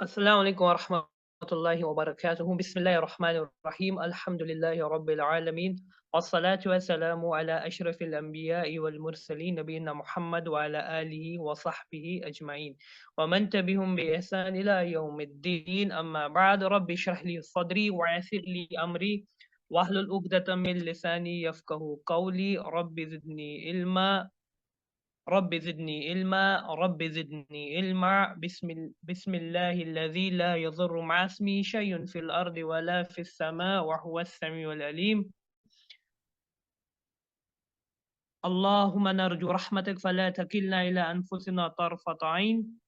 السلام عليكم ورحمة الله وبركاته. بسم الله الرحمن الرحيم. الحمد لله رب العالمين، والصلاة والسلام على أشرف الأنبياء والمرسلين نبينا محمد وعلى آله وصحبه أجمعين ومن تبعهم بإحسان إلى يوم الدين. أما بعد، رب اشرح لي صدري ويسر لي أمري واحلل عقدة من لساني يفقه قولي. رب زدني علما، رب زدني علما، رب زدني علما. بسم الله الذي لا يضر مع اسمه شيء في الأرض ولا في السماء وهو السميع العليم. اللهم نرجو رحمتك فلا تكلنا إلى أنفسنا طرفة عين،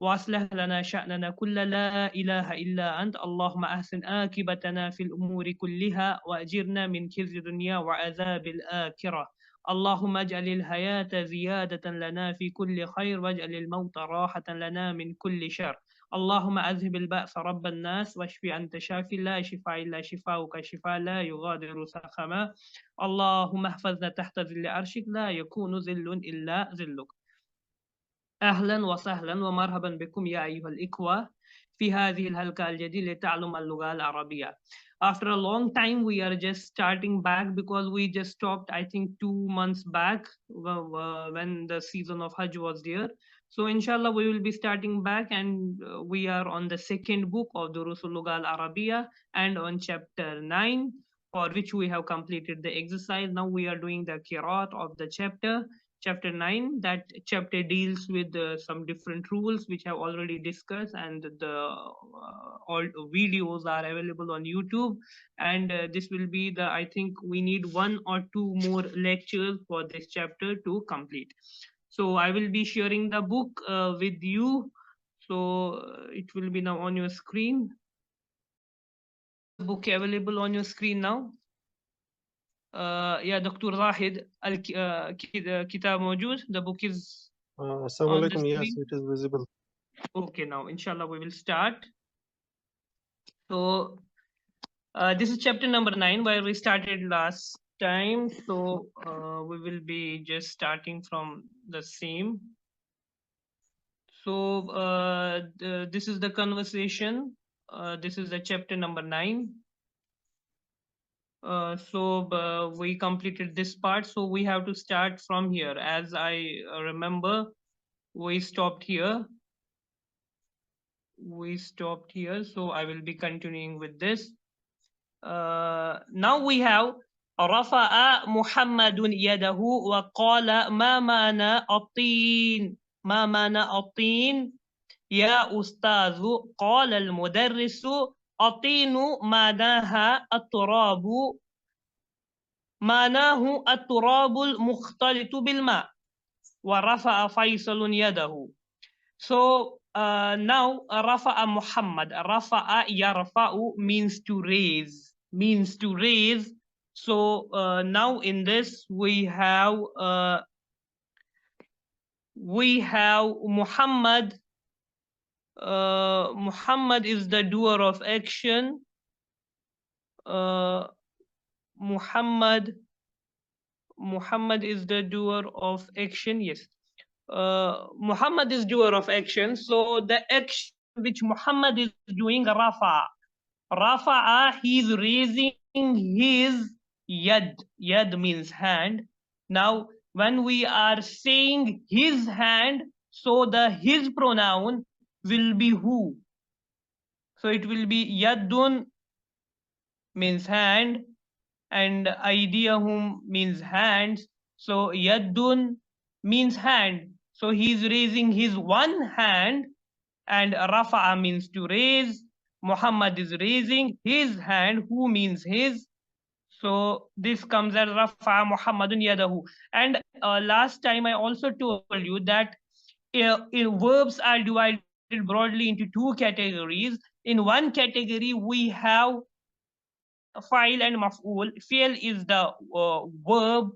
وأصلح لنا شأننا كل، لا إله إلا أنت. اللهم أحسن عاقبتنا في الأمور كلها وأجرنا من خزي الدنيا وعذاب الآخرة. اللهم اجعل الحياة زيادة لنا في كل خير، واجعل الموت راحة لنا من كل شر. اللهم أذهب البأس رب الناس، واشف أنت شافي، لا شفاء إلا شفاؤك، شفاء لا يغادر سقما. اللهم احفظنا تحت ظل عرشك، لا يكون ظل إلا ظلك. أهلا وسهلا ومرحبا بكم يا أيها الإخوة في هذه الحلقة الجديدة لتعلم اللغة العربية. After a long time, we are just starting back because we just stopped, I think, 2 months back when the season of Hajj was there. So, inshallah, we will be starting back, and we are on the second book of Durusul Lugha Al Arabiya and on chapter 9, for which we have completed the exercise. Now we are doing the Qiraat of the chapter 9. That chapter deals with some different rules which have already discussed, and the all videos are available on YouTube. And this will be the, I think we need 1 or 2 more lectures for this chapter to complete. So I will be sharing the book with you. So it will be now on your screen. Book available on your screen now. يا دكتور زاهد، الكتاب موجود. The book is Assalamu on the alaikum. Yes, screen. it is visible. Okay, now inshallah we will start. So this is chapter number 9 where we started last time. So we will be just starting from the same. So this is the conversation. This is the chapter number 9. So we completed this part, so we have to start from here. As I remember, we stopped here. So I will be continuing with this. Now we have رفع محمد يده وقال ما معنى الطين، ما معنى الطين يا أستاذ؟ قال المدرس الطين معناها التراب، معناه التراب المختلط بالماء. ورفع فيصل يده. So now rafa'a Muhammad, rafa'a yarfa'u means to raise. So now in this we have Muhammad. Muhammad is the doer of action. Muhammad is the doer of action. Yes. Muhammad is doer of action. So the action which Muhammad is doing, Rafa'a, he is raising his yad. Yad means hand. Now, when we are saying his hand, so the his pronoun will be who. So it will be yadun means hand, and aydiyahum means hands. So yadun means hand. So he is raising his one hand, and rafa'a means to raise. Muhammad is raising his hand, who means his. So this comes as rafa'a Muhammadun yadahu. And last time I also told you that verbs are divided broadly into 2 categories. In one category we have fa'il and maf'ul. Fi'l is the verb,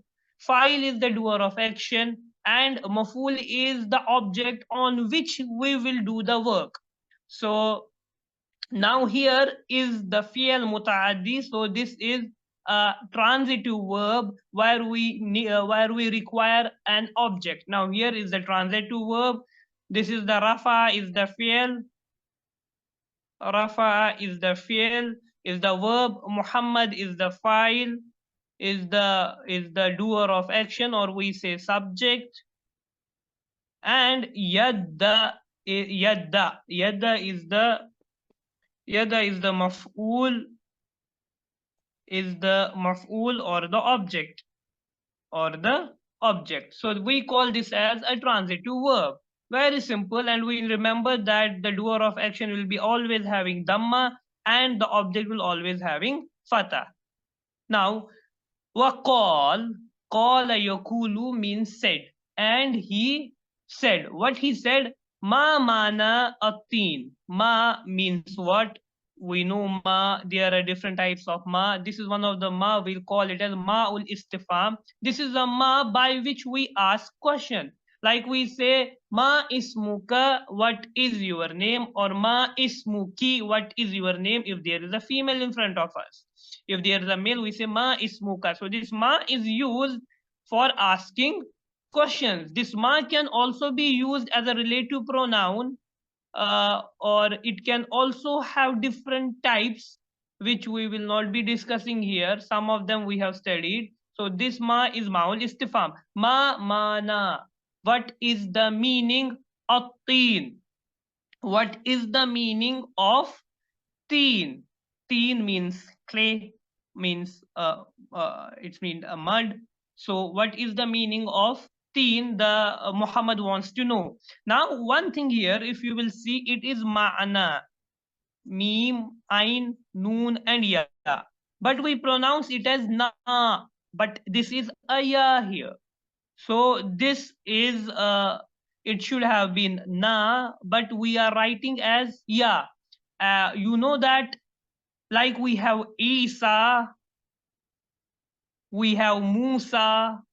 fa'il is the doer of action, and maf'ul is the object on which we will do the work. So now here is the fi'l muta'addi. So this is a transitive verb where we require an object. Now here is the transitive verb. This is the rafa, is the fi'l. Rafa is the fi'l, is the verb. Muhammad is the fa'il, is the doer of action, or we say subject. And yadda is the maf'ul, or the object, So we call this as a transitive verb. Very simple, and we remember that the doer of action will be always having dhamma, and the object will always having fatah. Now, waqal, qala yakulu means said, and he said. What he said? Ma mana atin. Ma means what? We know ma. There are different types of ma. This is one of the ma. We'll call it as ma'ul istifham. This is a ma by which we ask question. Like we say, ma ismuka, what is your name? Or ma ismuki, what is your name? If there is a female in front of us. If there is a male, we say ma ismuka. So this ma is used for asking questions. This ma can also be used as a relative pronoun, or it can also have different types, which we will not be discussing here. Some of them we have studied. So this ma is ma'ul istifham. Ma mana. What is the meaning of teen? What is the meaning of teen? Teen means clay, means it means mud. So what is the meaning of teen? The Muhammad wants to know. Now one thing here, if you will see, it is ma'ana, mim, ain, noon, and ya, but we pronounce it as na, but this is a ya here. So this is it should have been na, but we are writing as ya. You know that, like we have Isa, we have Musa,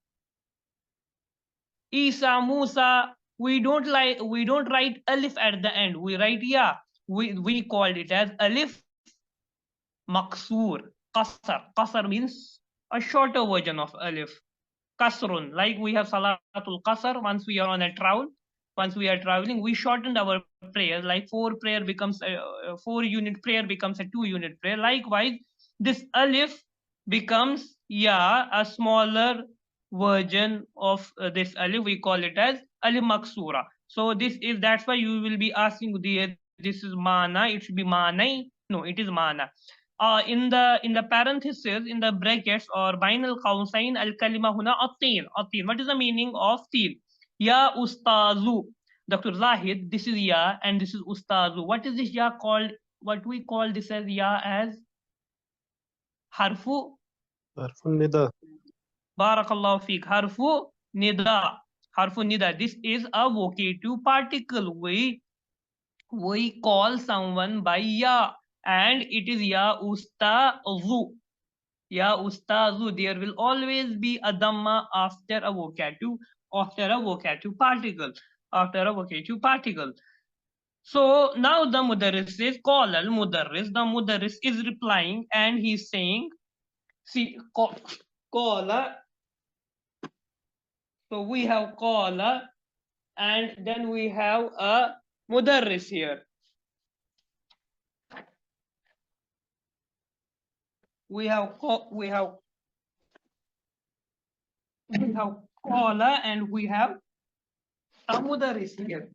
Musa. We don't write alif at the end. We write ya. We called it as alif maksur. Qasr means a shorter version of alif. Kasrun, like we have Salatul Qasr. Once we are on a travel, once we are traveling, we shortened our prayers. Like 4-unit prayer becomes a 2-unit prayer. Likewise, this alif becomes a smaller version of this alif. We call it as alif maksura. So that's why you will be asking, this is mana. It should be manai. No, it is mana. In the parenthesis, in the brackets or bainal qawsain, al kalima huna atin. What is the meaning of teen? Ya ustazu. Dr. Zahid, this is ya and this is ustazu. What is this ya called? What we call this as ya as harfu nida. Barakallahu feek. Harfu nida. This is a vocative particle. We call someone by ya, and it is ya ustazu. Ya ustazu. There will always be a dhamma after a vocative particle. So now the mudarris says, call al mudarris. The mudarris is replying, and he's saying, see, qala. So we have qala, and then we have a mudarris here. We have qala, and we have a mudarris here.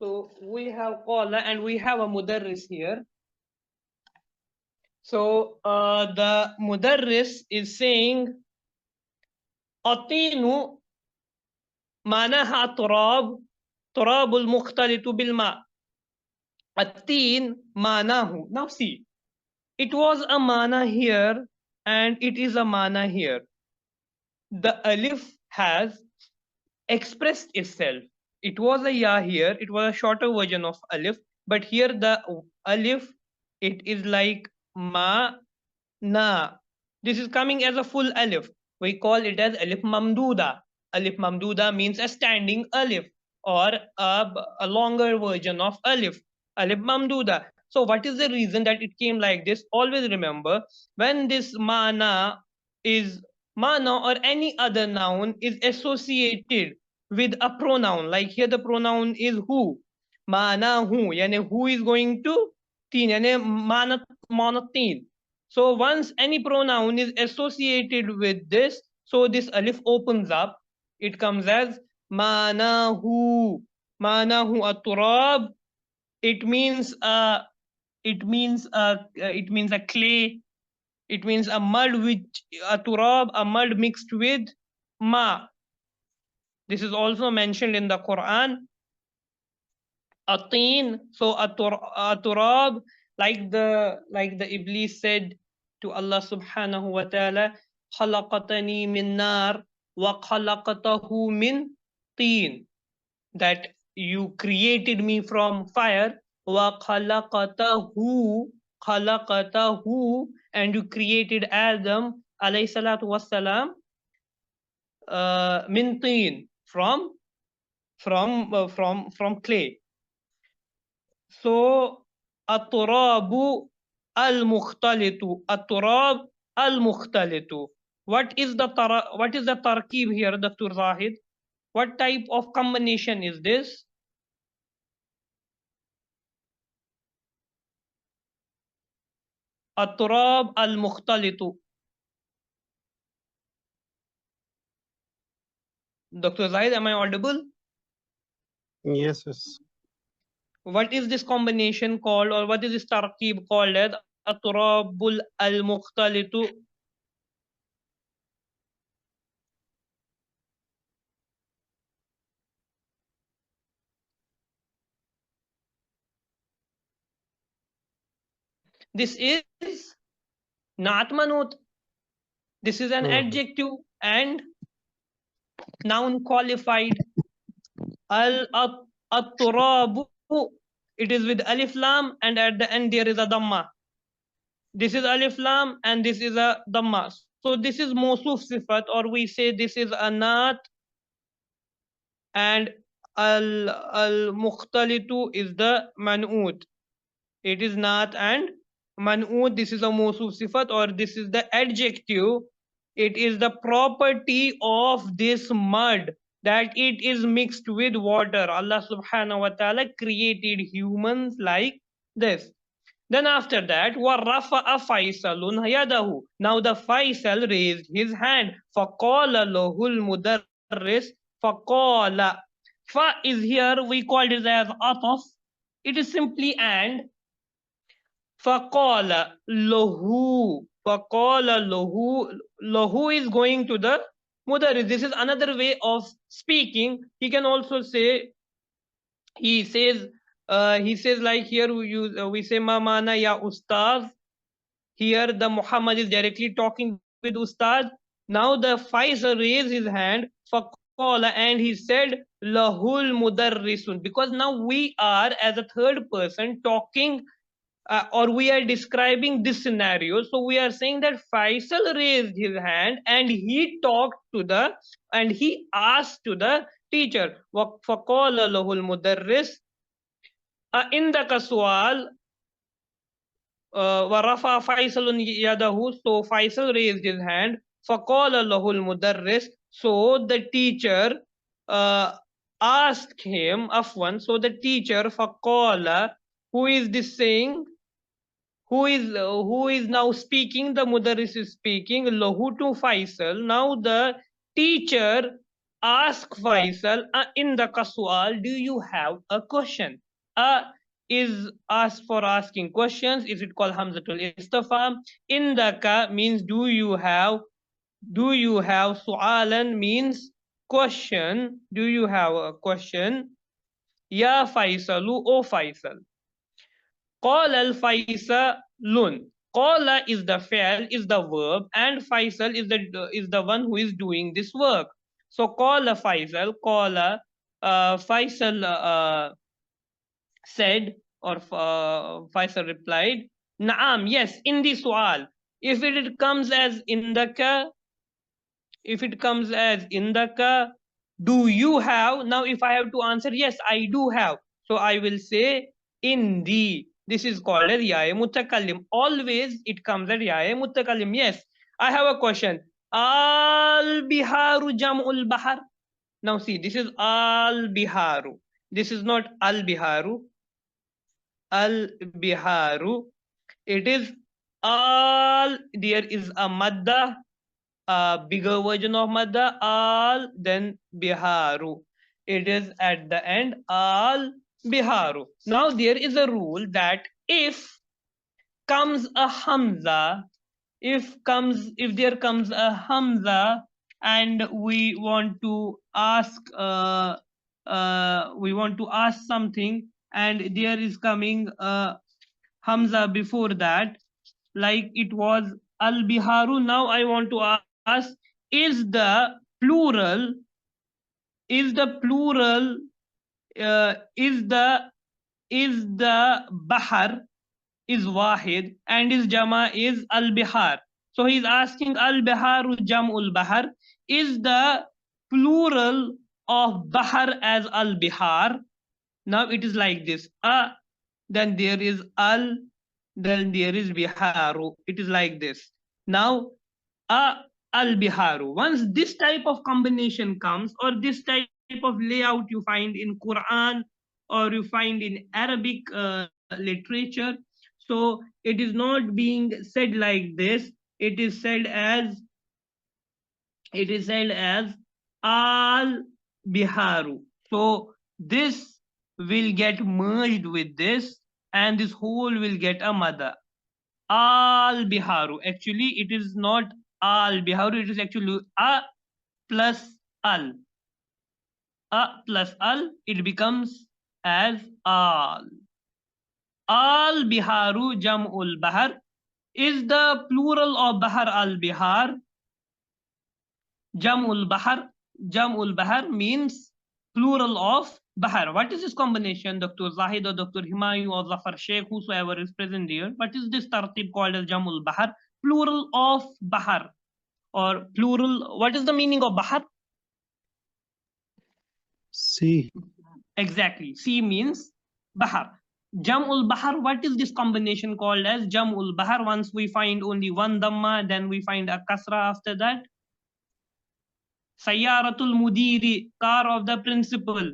So we have qala and we have a mudarris here. So the mudarris is saying, atinu manaha turabul mukhtalitu bil ma. Atin manahu. Now see, it was a mana here and it is a mana here. The alif has expressed itself. It was a ya here, it was a shorter version of alif, but here the alif, it is like ma na. This is coming as a full alif. We call it as alif mamduda. Alif mamduda means a standing alif, or a longer version of alif. Alif mamduda. So what is the reason that it came like this? Always remember, when this mana is Mana or any other noun is associated with a pronoun. Like here the pronoun is who. Mana who. Yani who is going to teen. Yani mana teen. So once any pronoun is associated with this, so this alif opens up. It comes as manahu. Manahu at-turab. It means a clay. It means a mud which a turab, a mud mixed with ma. This is also mentioned in the Quran. Atin. So a turab, like the Iblis said to Allah subhanahu wa ta'ala, khalaqatani min nar wa khalaqatahu min teen. That you created me from fire, wa khalaqatahu, and you created Adam alayhi salatu wassalam min teen, from clay. So at-turabu al-mukhtalitu, at-turab al-mukhtalitu. What is the tarkib here, Dr. Zahid? What type of combination is this? At-turab al-mukhtalitu. Dr. Zahid, am I audible? Yes, yes. What is this combination called, or what is this tarkib called as? At-turabul al-mukhtalitu. This is not manut. This is an adjective and noun qualified. At-turabu, it is with alif lam, and at the end there is a dhamma. This is alif lam and this is a dhamma. So this is mawsuf sifat, or we say this is a naat, and al-mukhtalitu is the man'ut. It is naat and man'ut. This is a mawsuf sifat, or this is the adjective. It is the property of this mud, that it is mixed with water. Allah subhanahu wa ta'ala created humans like this. Then after that, وَرَفَأَ فَيْسَلٌ يَدَهُ. Now the Faisal raised his hand. فَقَالَ لَهُ الْمُدَرِّسُ فَقَالَ. Fa is here, we called it as ataf. It is simply and. فَقَالَ لَهُ. فَقَالَ لَهُ. Lahu is going to the mudarris. This is another way of speaking. He can also say, he says like here we say mamana ya ustaz. Here the Muhammad is directly talking with ustaz. Now the Faisal raised his hand faqala, and he said lahul mudarrisun, because now we are as a third person talking, or we are describing this scenario. So we are saying that Faisal raised his hand and he asked to the teacher. فَقَالَ لَهُ الْمُدَرِّسُ عِنْدَكَ سُؤَالٌ وَرَفَعَ فَيْسَلٌ يَدَهُ. So Faisal raised his hand. فَقَالَ لَهُ الْمُدَرِّسُ. So the teacher asked him, afwan. So the teacher, فَقَالَ, who is this saying? Who is now speaking? The mudarris is speaking. Lahu to Faisal. Now the teacher asked Faisal, in the kasual, do you have a question? Is asked for asking questions. Is it called Hamzatul Istifham? In the ka means do you have? Do you have? Su'alan means question. Do you have a question? Ya Faisalu, O Faisal. Qala al-Faisalun. Qala is the fi'l, is the verb, and Faisal is the one who is doing this work. So qala Faisal, qala Faisal said, or Faisal replied, Naam, yes, in the su'al. If it comes as indaka, do you have? Now if I have to answer, yes, I do have. So I will say in the. This is called as ya'i mutakallim. Always it comes at ya'i mutakallim. Yes, I have a question. Al-biharu jam'ul bahar. Now see, this is al-biharu. This is not al-biharu. Al-biharu. It is al. There is a madda, a bigger version of madda, al, then biharu. It is at the end, al biharu. Now there is a rule that if comes a hamza, if there comes a hamza and we want to ask something, and there is coming a hamza before that, like it was al biharu. Now I want to ask, is the plural is the plural is the bahar is wahid and his jama is al bihar. So he's asking al biharu jam'ul bahar, is the plural of bahar as al bihar? Now it is like this: then there is al, then there is biharu. It is like this. Now al biharu. Once this type of combination comes, or this type of layout you find in Quran or you find in Arabic literature, so it is not being said like this. It is said as al biharu. So this will get merged with this, and this whole will get a mother. Al biharu. Actually, it is not al biharu. It is actually a plus al. A plus al. It becomes as al. Al biharu jam'ul bahar. Is the plural of bahar al bihar? Jam'ul bahar. Jam'ul bahar means plural of bahar. What is this combination, Dr. Zahid or Dr. Himayu or Zafar Sheikh, whosoever is present here? What is this tartib called as Jam'ul bahar? Plural of bahar, or plural. What is the meaning of bahar? Sea. Exactly. Sea means bahar. Jam'ul bahar, what is this combination called as? Jam'ul bahar. Once we find only one dhamma, then we find a kasra after that. Sayyaratul mudiri, car of the principal.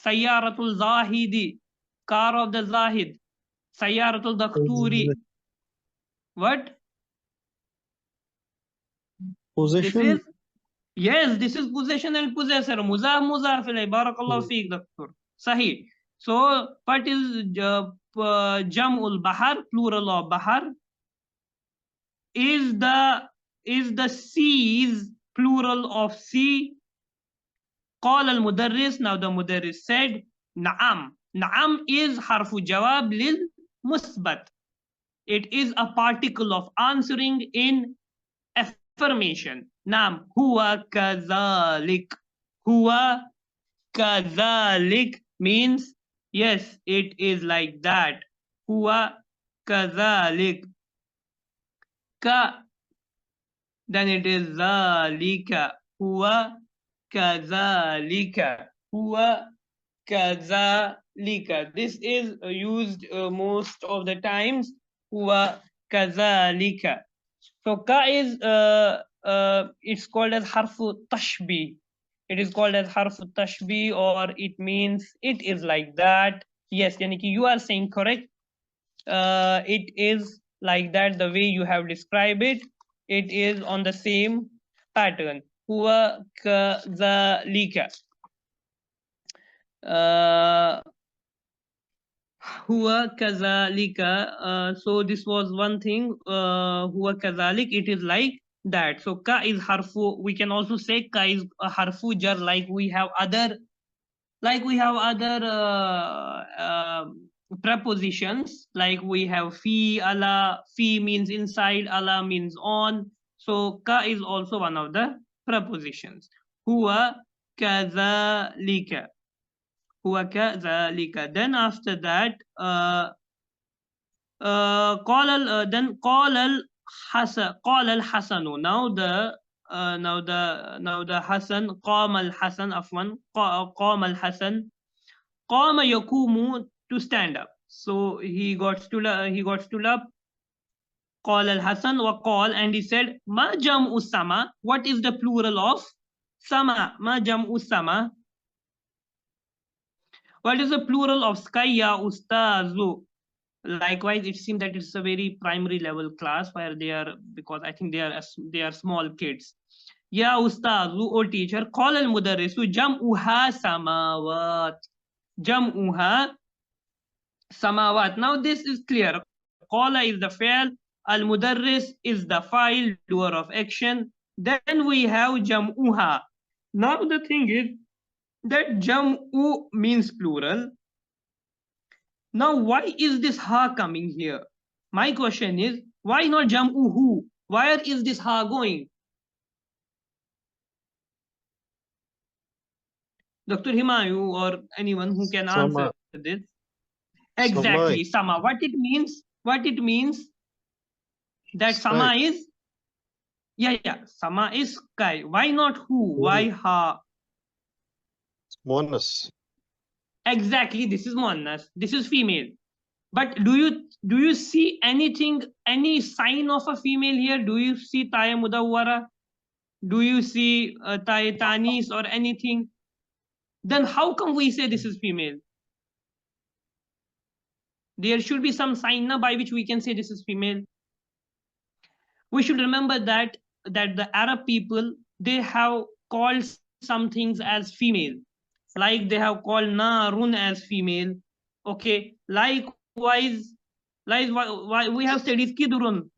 Sayyaratul zahidi, car of the zahid. Sayyaratul dakturi. What? Possession. This is possession and possessor. Muzaf muzaf ilay. Barakallahu feek, doctor. Sahih. So what is jam'ul bahar, plural of bahar? Is the seas plural of sea? Qala al mudarris. Now the mudarris said, Naam. Naam is harfu jawab lil musbat. It is a particle of answering in affirmation. Naam. Huwa kazalik. Huwa kazalik means yes, it is like that. Huwa kazalik. Ka, then it is zalika. Huwa kazalika. Huwa kazalika. This is used most of the times. Huwa kazalika. So ka is it's called as harfu tashbih. It is called as harfu tashbih, or it means it is like that. Yes, yani ki you are saying correct. It is like that, the way you have described it. It is on the same pattern. Huwa kazalika. Huwa kazalika. So this was one thing. Huwa kazalik. It is like that. So ka is harfu. We can also say ka is a harfu jar, like we have other prepositions, like we have fi, ala. Fi means inside, ala means on. So ka is also one of the prepositions. Huwa kazalika. Huwa kazalika. Then after that, then qala al hasanu. Now the Hasan, qama al Hasan, afwan, qama al Hasan. Qama yakumu, to stand up. So he got stood up. قال الحسن وقال, and he said, ما جمع السما, what is the plural of sama? ما جمع السما, what is the plural of sky? Ya ustazu. Likewise, it seems that it's a very primary level class where they are, because I think they are small kids. Ya ustazu, o teacher. Qala al mudarrisu jam'uha samawat. Jam'uha samawat. Now this is clear. Qala is the fi'l, al mudarris is the file, doer of action. Then we have jam'uha. Now the thing is that jam'u means plural. Now, why is this ha coming here? My question is, why not jam'uhu? Where is this ha going? Dr. Himayu or anyone who can answer this. Exactly, Samai. sama. What it means? What it means? That Sky. sama is, yeah, sama is sky. Why not who? Why ha? Monas. Exactly, this is muannas. This is female. But do you see anything, any sign of a female here? Do you see taya mudawwara? Do you see taya tanis or anything? Then how come we say this is female? There should be some sign by which we can say this is female. We should remember that the Arab people, they have called some things as female, like they have called narun as female. Okay, likewise, we have said iskidurun,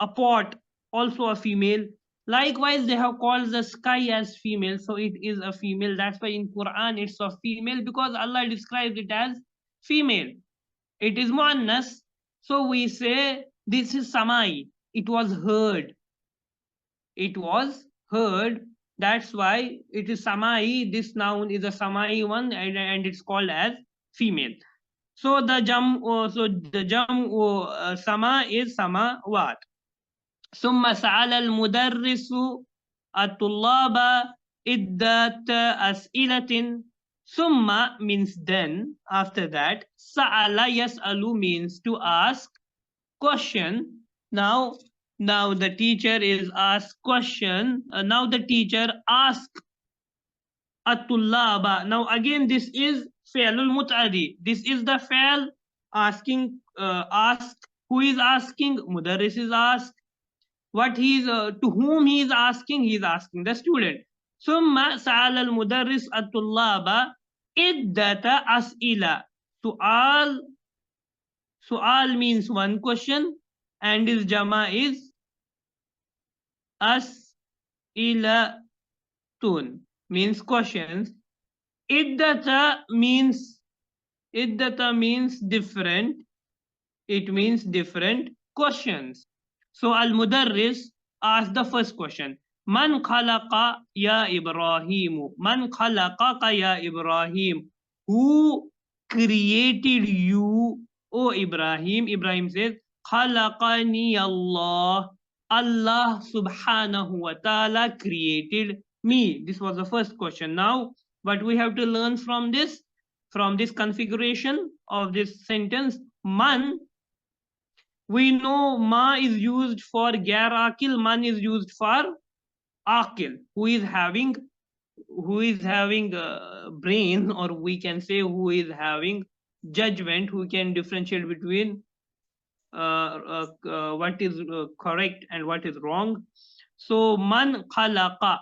a pot, also a female. Likewise, they have called the sky as female, so it is a female. That's why in Quran it's a female, because Allah describes it as female. It is muannas, so we say this is samai. It was heard. It was heard. That's why it is samai. This noun is a samai one, and it's called as female. So the jam sama is samawat. ثم سأل المدرس الطلاب عدة أسئلة. Summa means then, after that. Sa'ala yas'alu means to ask, question. Now the teacher is asked question. Now the teacher asked at-tullaba. Now again this is fi'lul mut'adi. This is the fi'l asking, ask. Who is asking? Mudarris is asked. What he is, to whom he is asking? He is asking the student. ثم سأل المدرس الطلاب عدة أسئلة. Su'al means one question, and his jama is as'ilatun, means questions. Iddata means different. It means different questions. So al-mudarris asked the first question. Man khalaqa ya Ibrahim? Man khalaqaka ya Ibrahim? Who created you, O Ibrahim? Ibrahim says, khalaqani Allah. Allah subhanahu wa ta'ala created me. This was the first question. Now, what we have to learn from this configuration of this sentence, man, we know ma is used for gair akil, man is used for akil, who is having brain, or we can say who is having judgment, who can differentiate between what is correct and what is wrong. So man khalaqa,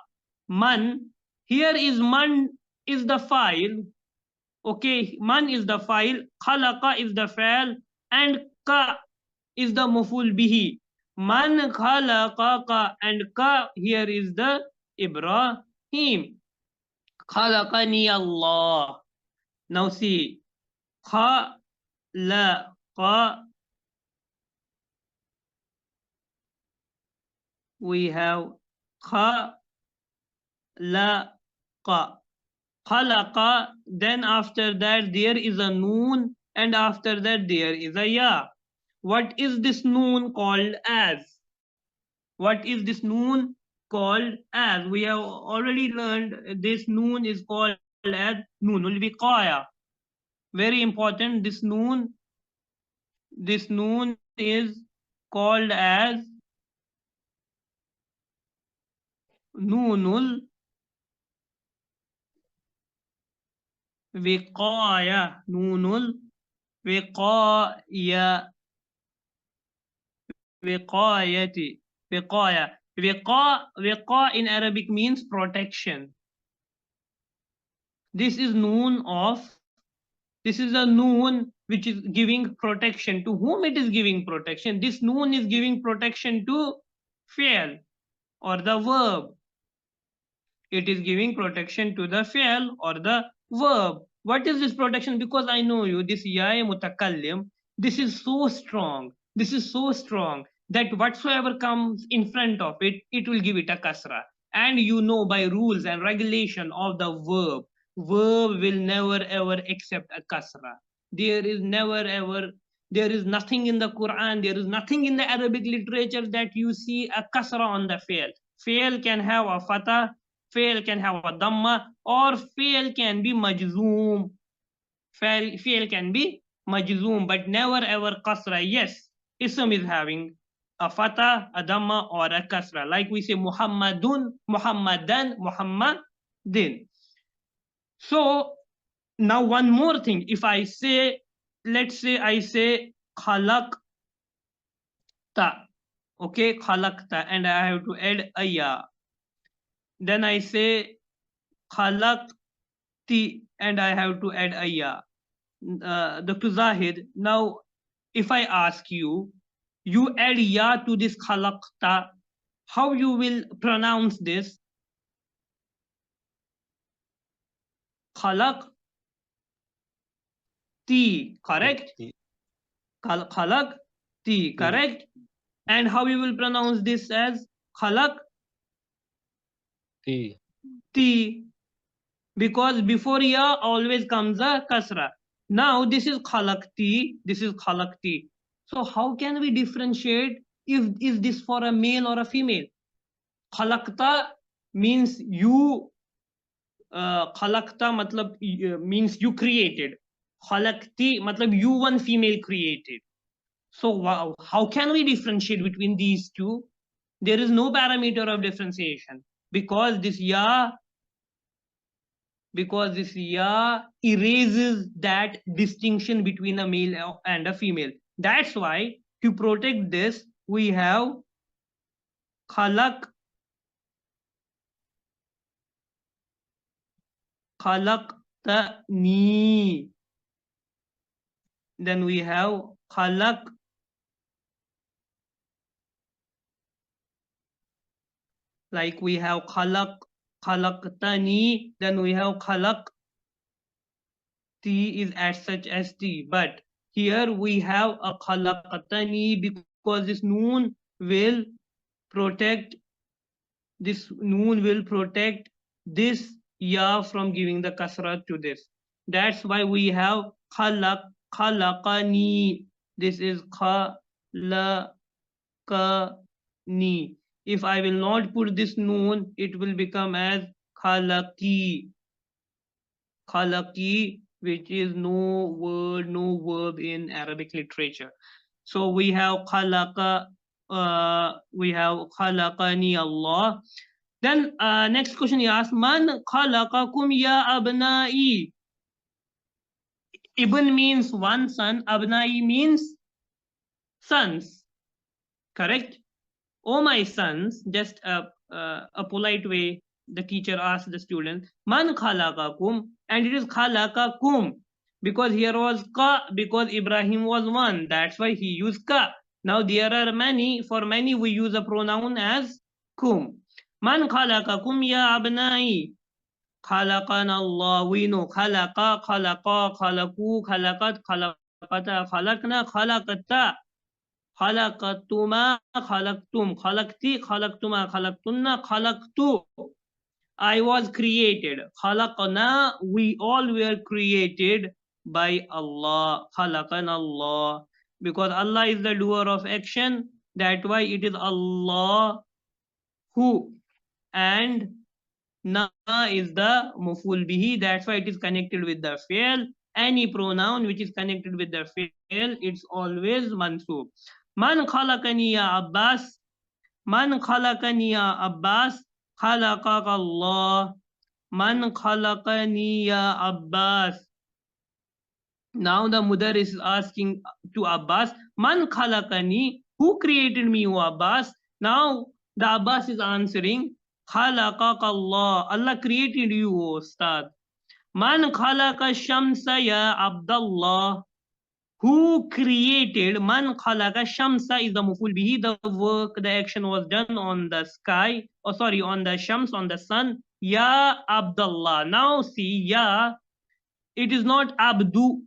man, here is man is the file. Okay, man is the file, khalaqa is the fa'il, and ka is the maful bihi. Man khalaqaka, and ka here is the Ibrahim. Khalaqani Allah. Now see, khalaqa, we have khalaqa. Khalaqa, then after that there is a noon, and after that there is a ya. What is this noon called as? What is this noon called as? We have already learned this noon is called as noonul wiqaya. Very important. This noon is called as noonul wiqaya. Noonul wiqaya. Wiqayati. Wiqaya. Wiqa in Arabic means protection. This is noon of, this is a noon which is giving protection. To whom it is giving protection? This noon is giving protection to fi'l or the verb. It is giving protection to the fi'l or the verb. What is this protection? Because I know you, this ya mutakallim, this is so strong. This is so strong that whatsoever comes in front of it, it will give it a kasra. And you know, by rules and regulation of the verb will never ever accept a kasra. There is never ever, there is nothing in the Quran, there is nothing in the Arabic literature that you see a kasra on the fi'l. Fi'l can have a fatah, fi'l can have a dhamma, or fi'l can be majzoom. Fi'l can be majzoom, but never ever kasra. Yes, ism is having a fatah, a dhamma, or a kasra. Like we say Muhammadun, Muhammadan, Muhammadin. So now one more thing. If I say, let's say I say khalaqta, okay, khalaqta, and I have to add a ya. Then I say khalaqti, and I have to add a ya. Dr. Zahid, now if I ask you, you add ya to this khalaqta, how you will pronounce this? Khalaqti, correct? Khalaqti, correct? And how you will pronounce this as khalaqti? Because before ya always comes a kasra. Now this is khalaqti, this is khalaqti. So how can we differentiate if is this for a male or a female? Khalaqta means you, khalaqta matlab means you created. Khalaqti matlab you one female created. So wow, how can we differentiate between these two? There is no parameter of differentiation because this ya erases that distinction between a male and a female. That's why to protect this we have khalaqtani. Then we have like we have khalaqtani, then we have khalaqti is as such as t, but here we have a khalaqtani because this noon will protect this ya from giving the kasra to this. That's why we have khalaqani. This is khalaqani. If I will not put this noon, it will become as khalaqi, which is no verb in Arabic literature. So we have khalaqa, we have khalaqani Allah. Then next question he asked, man khalaqakum ya abnai. Ibn means one son, abnai means sons, correct? Oh my sons, just a polite way the teacher asked the student, man khalaqakum, and it is khalaqakum because here was ka, because Ibrahim was one, that's why he used ka. Now there are many, for many we use a pronoun as kum. Man khalaqakum ya abnai. Khalaqana Allah, we know khalaqa, khalaqa, khalaqu, khalaqat, khalaqata, khalaqna, khalaqata. Khalaqatuma, khalaqtum, khalaqti, khalaqtuma, khalaqtunna, khalaqtu. I was created. Khalaqna, we all were created by Allah. Khalaqan Allah. Because Allah is the doer of action. That's why it is Allah who. And na is the maful bihi. That's why it is connected with the fi'l. Any pronoun which is connected with the fi'l, it's always mansub. Man khalaqani ya Abbas. Man khalaqani ya Abbas. Khalaqaka Allah. Man khalaqani ya Abbas. Now the mother is asking to Abbas, Man khalaqani, who created me, O Abbas? Now the Abbas is answering, Khalaqaka Allah, Allah created you, O Ustad. Man khalaqa shamsa ya Abdullah, who created, Man khalaqa shamsa is the muful bihi, the work, the action was done on the sky, or sorry, on the shams, on the sun, ya Abdullah. Now see, ya, it is not abdu,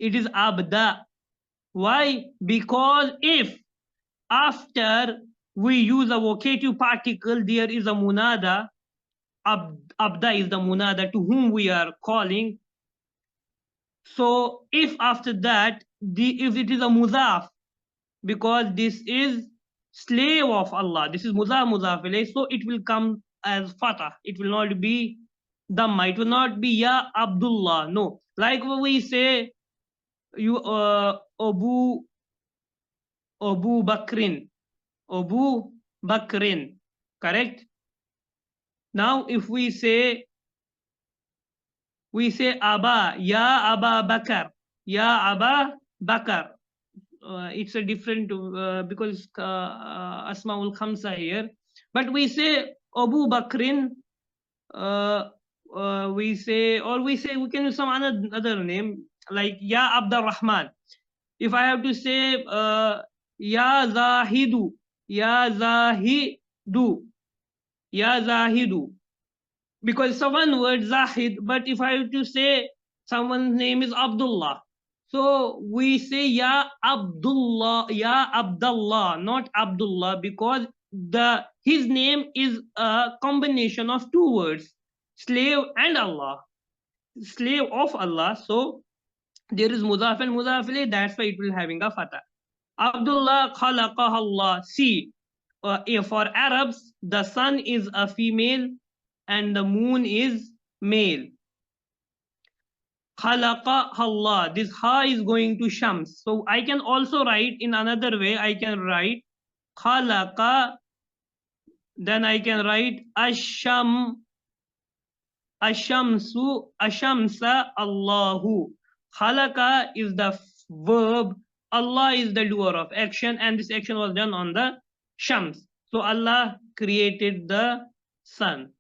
it is abda. Why? Because if after we use a vocative particle, there is a munada, abda is the munada to whom we are calling. So if after that, if it is a mudaf, because this is slave of Allah, this is mudaf ilayh, so it will come as fatah. It will not be dhamma. It will not be ya Abdullah. No. Like we say, you Abu Bakrin, correct? Now if we say Aba, ya Aba Bakar, ya Aba Bakar. It's a different because Asmaul Khamsa here, but we say Abu Bakrin. We can use some other name like ya Abdul Rahman. If I have to say ya Zahidu, because it's a one word Zahid, but if I have to say someone's name is Abdullah, so we say ya Abdullah, not Abdullah, because his name is a combination of two words, slave and Allah, slave of Allah. So there is mudaf and mudaf ilayh, that's why it will having a fatah. Abdullah khalaqah Allah. See, for Arabs, the sun is a female and the moon is male. Khalaqa Allah. This ha is going to shams. So I can also write in another way. I can write khalaqa. Then I can write ashamsu, ashamsa Allahu. Khalaqa is the verb. Allah is the doer of action, and this action was done on the shams. So Allah created the sun.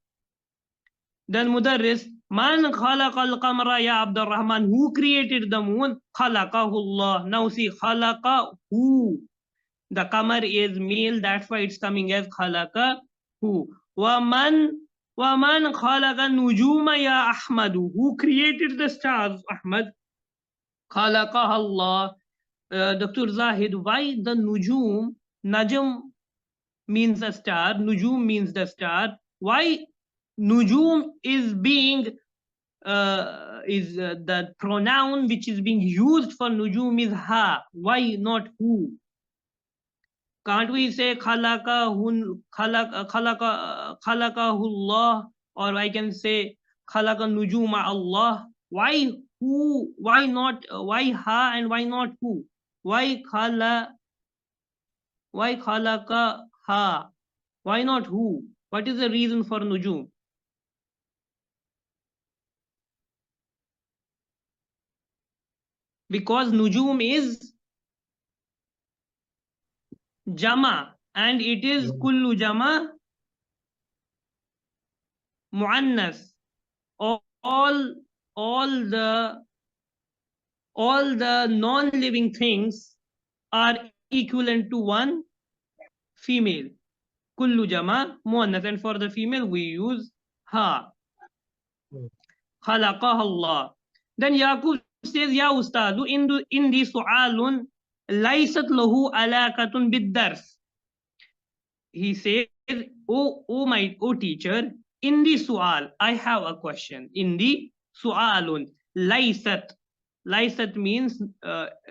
Then Mudarris, Man khalaqal qamara ya Abdul Rahman, who created the moon? Khalaqahu Allah. Now see, khalaqahu. The qamar is male, that's why it's coming as khalaqahu. Waman khalaqa nujuma ya Ahmadu, who created the stars, Ahmad? Khalaqah Allah. Dr. Zahid, why the nujum, najm means a star, nujum means the star. Why nujum is being the pronoun which is being used for nujum is ha? Why not who? Can't we say khalaqahullah, or I can say khalaqa nujuma Allah? Why who? Why not? Why ha and why not who? Why khalaqa ha? Why not who? What is the reason for nujum? Because nujum is jama, and it is kullu jama muannas. All the non-living things are equivalent to one female. Kullu jama muannas, and for the female we use ha. Khalaqah Allah. Then Yaqub says, Ya Ustadu, indi su'alun laysat lahu alaqatun bid-dars. He says, O teacher, indi su'al, I have a question. Indi su'alun laysat. Laysat means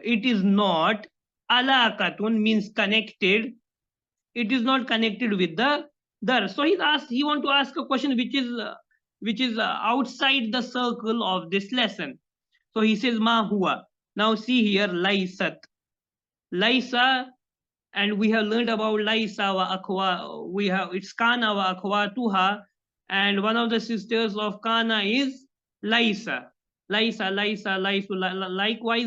it is not. Alaqatun means connected. It is not connected with the dar. So he want to ask a question which is outside the circle of this lesson. So he says ma huwa. Now see here, laysat. Laysa and we have learned about Laisa wa Akwa. We have it's Kana wa Akwatuha, and one of the sisters of Kana is Laisa. Likewise,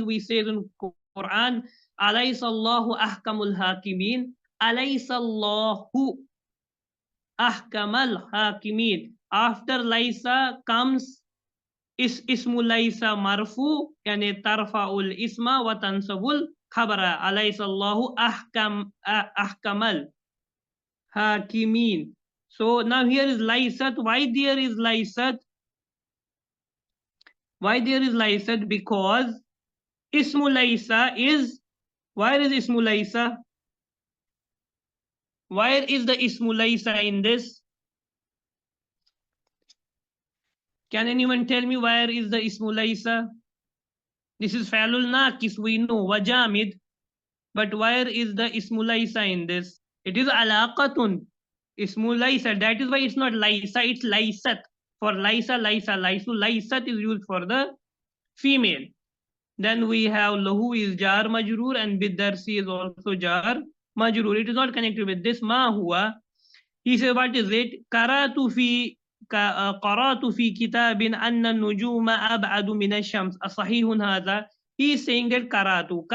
we say in Quran, Alaysa Allahu ahkamul hakimin. Alaysa Allahu ahkamal hakimin. After Laisa comes ismu Laisa marfu, yani tarfa'ul isma wa tansabul khabara. Alaysa Allahu ahkamal hakimin. So now here is Laisat. Why there is Laisat? Why there is Laisat? Because ismu Laisa is, where is ismu Laisa? Where is the ismu Laisa in this? Can anyone tell me where is the ismu Laisa? This is Fa'lul Naqis, we know, Wajamid. But where is the ismu Laisa in this? It is Alaqatun. Ismu Laisa. That is why it's not Laisa, it's Laisat. For Laisa, Laisu. Laisat is used for the female. Then we have Lahu is Jar Majrur and Bidarsi is also Jar Majrur. It is not connected with this. Ma Hua. He says, what is it? Qaratu fi kitabin anna nujuma ab'adu min ash-shams. Asahihun hadha. He is saying that qaratu.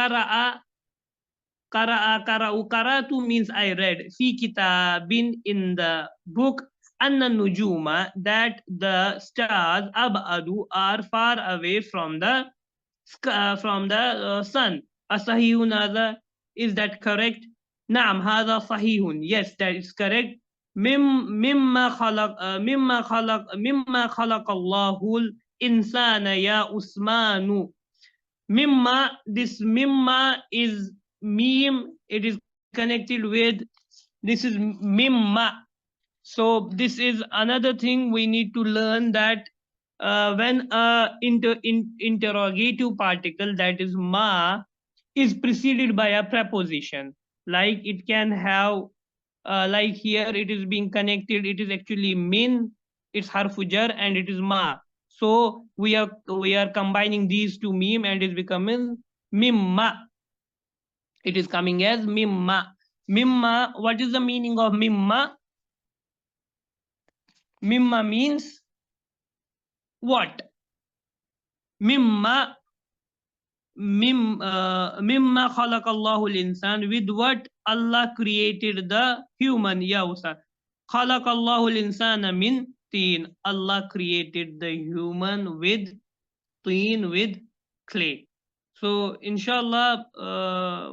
Qaratu means I read. Fi kitabin, in the book, anna nujuma, that the stars ab'adu are far away from the sun. Asahihun hadha. Is that correct? Naam, hadha sahihun. Yes, that is correct. مما خلق الله الإنسان يا عثمان. Mimma, this mimma is meme, it is connected with, this is mimma. So this is another thing we need to learn, that when interrogative particle, that is ma, is preceded by a preposition, like it can have like here it is being connected, it is actually min, it's harfujar, and it is ma. So we are combining these two meme and it's becoming mimma. It is coming as mimma. Mimma, what is the meaning of mimma? Mimma means what? Mimma khalaqallahu al-insan, with what Allah created the human. Yausa khalaqallahu al-insana min teen. Allah created the human with teen, with clay. So inshallah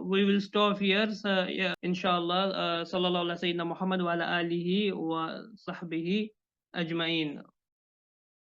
we will stop here. So, yeah, inshallah. Sallallahu alaihi wasallam Muhammad wa ala alihi wa sahbihi ajma'in.